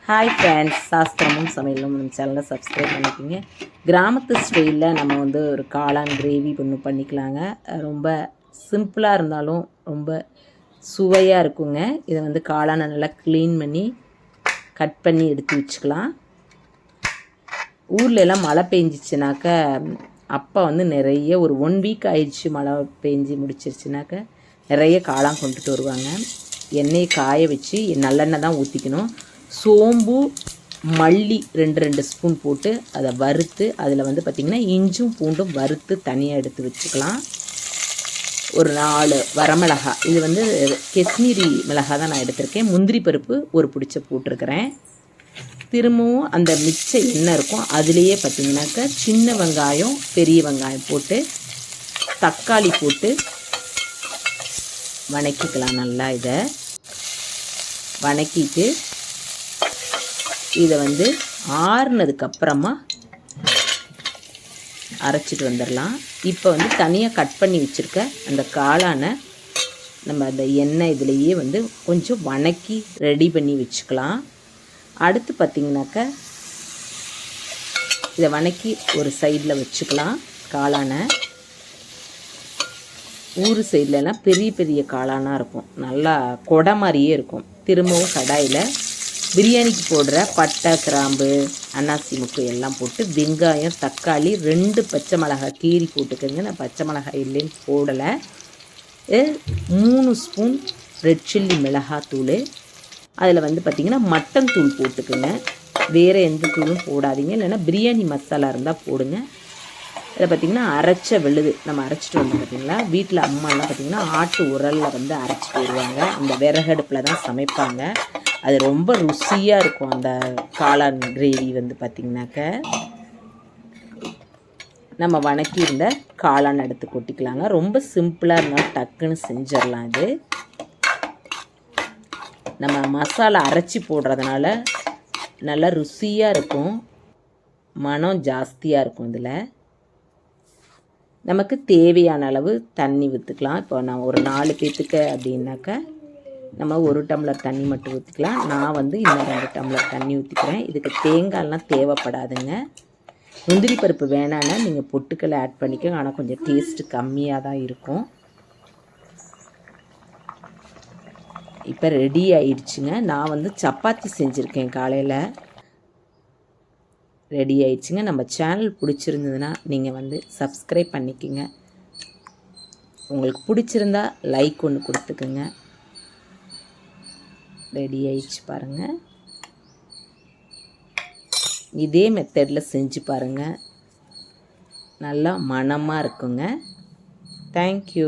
Hi friends, சாஸ்திரமும் சமையலும் நம்ம சேனலை சப்ஸ்கிரைப் பண்ணிக்கோங்க. கிராமத்து ஸ்டைலில் நம்ம வந்து ஒரு காளான் கிரேவி ஒன்று பண்ணிக்கலாங்க. ரொம்ப சிம்பிளாக இருந்தாலும் ரொம்ப சுவையாக இருக்குங்க. இதை வந்து காளானை நல்லா க்ளீன் பண்ணி கட் பண்ணி எடுத்து வச்சுக்கலாம். ஊரில் எல்லாம் மழை பெஞ்சிச்சுனாக்க அப்போ வந்து நிறைய ஒரு 1 வீக் ஆயிடுச்சு மழை பெஞ்சு முடிச்சிருச்சுனாக்க நிறைய காளான் கொண்டுட்டு வருவாங்க. எண்ணெயை காய வச்சு நல்லெண்ணெய் தான் ஊற்றிக்கணும். சோம்பு மல்லி 2 ஸ்பூன் போட்டு அதை வறுத்து அதில் வந்து பார்த்திங்கன்னா இஞ்சும் பூண்டும் வறுத்து தனியாக எடுத்து வச்சுக்கலாம். ஒரு 4 வரமிளகா, இது வந்து காஷ்மீரி மிளகா தான் நான் எடுத்திருக்கேன். முந்திரி பருப்பு ஒரு பிடிச்ச போட்டிருக்கிறேன். திரும்பவும் அந்த மிச்ச எண்ணெய் இருக்கும், அதுலேயே பார்த்திங்கனாக்கா சின்ன வெங்காயம் பெரிய வெங்காயம் போட்டு தக்காளி போட்டு வணக்கிக்கலாம். நல்லா இதை வணக்கிட்டு இதை வந்து ஆறுனதுக்கப்புறமா அரைச்சிட்டு வந்துடலாம். இப்போ வந்து தனியாக கட் பண்ணி வச்சுருக்க அந்த காளானை நம்ம அந்த எண்ணெய் இதுலேயே வந்து கொஞ்சம் வணக்கி ரெடி பண்ணி வச்சுக்கலாம். அடுத்து பார்த்திங்கனாக்கா இதை வணக்கி ஒரு சைடில் வச்சுக்கலாம். காளானை ஊர் சைட்லலாம் பெரிய பெரிய காளானாக இருக்கும், நல்லா கொடை மாதிரியே இருக்கும். திரும்பவும் கடாயில் பிரியாணிக்கு போடுற பட்டை கிராம்பு அன்னாசி முக்கு எல்லாம் போட்டு வெங்காயம் தக்காளி 2 பச்சை மிளகாய் கீரி போட்டுக்கோங்க. நான் பச்சை மிளகாய் இல்லைன்னு போடலை. 3 ஸ்பூன் ரெட் சில்லி மிளகாத்தூள், அதில் வந்து பார்த்திங்கன்னா மட்டன் தூள் போட்டுக்குங்க. வேறு எந்த தூளும் போடாதீங்க, இல்லைன்னா பிரியாணி மசாலா இருந்தால் போடுங்க. இதில் பார்த்திங்கன்னா அரைச்ச விழுது நம்ம அரைச்சிட்டு வந்தோம் பார்த்திங்களா. வீட்டில் அம்மாலாம் பார்த்திங்கன்னா ஆட்டு உரலில் வந்து அரைச்சிட்டு வருவாங்க. அந்த விறகடுப்பில் தான் சமைப்பாங்க. அது ரொம்ப ருசியாக இருக்கும். அந்த காளான் கிரேவி வந்து பார்த்திங்கனாக்க நம்ம வணக்கி இருந்த காளான் எடுத்து கொட்டிக்கலாங்க. ரொம்ப சிம்பிளாக இருந்தாலும் டக்குன்னு செஞ்சிடலாம். இது நம்ம மசாலா அரைச்சி போடுறதுனால நல்லா ருசியாக இருக்கும், மனம் ஜாஸ்தியாக இருக்கும். இதில் நமக்கு தேவையான அளவு தண்ணி ஊற்றிக்கலாம். இப்போ நான் ஒரு 4 பேத்துக்கு அப்படின்னாக்கா நம்ம 1 டம்ளர் தண்ணி மட்டும் ஊற்றிக்கலாம். நான் வந்து இன்னும் 2 டம்ளர் தண்ணி ஊற்றிக்கிறேன். இதுக்கு தேங்காயெலாம் தேவைப்படாதுங்க. முந்திரி பருப்பு வேணான்னா நீங்கள் பொட்டுக்கல்லை ஆட் பண்ணிக்கோங்க, ஆனால் கொஞ்சம் டேஸ்ட்டு கம்மியாக தான் இருக்கும். இப்போ ரெடி ஆயிடுச்சுங்க. நான் வந்து சப்பாத்தி செஞ்சுருக்கேன் காலையில். ரெடி ஆயிடுச்சுங்க. நம்ம சேனல் பிடிச்சிருந்ததுன்னா நீங்கள் வந்து சப்ஸ்கிரைப் பண்ணிக்கோங்க. உங்களுக்கு பிடிச்சிருந்தா லைக் ஒன்று கொடுத்துக்குங்க. ரெடி ஆயிடுச்சு பாருங்கள். இதே மெத்தடில் செஞ்சு பாருங்கள், நல்லா மணமாக இருக்குங்க. தேங்க்யூ.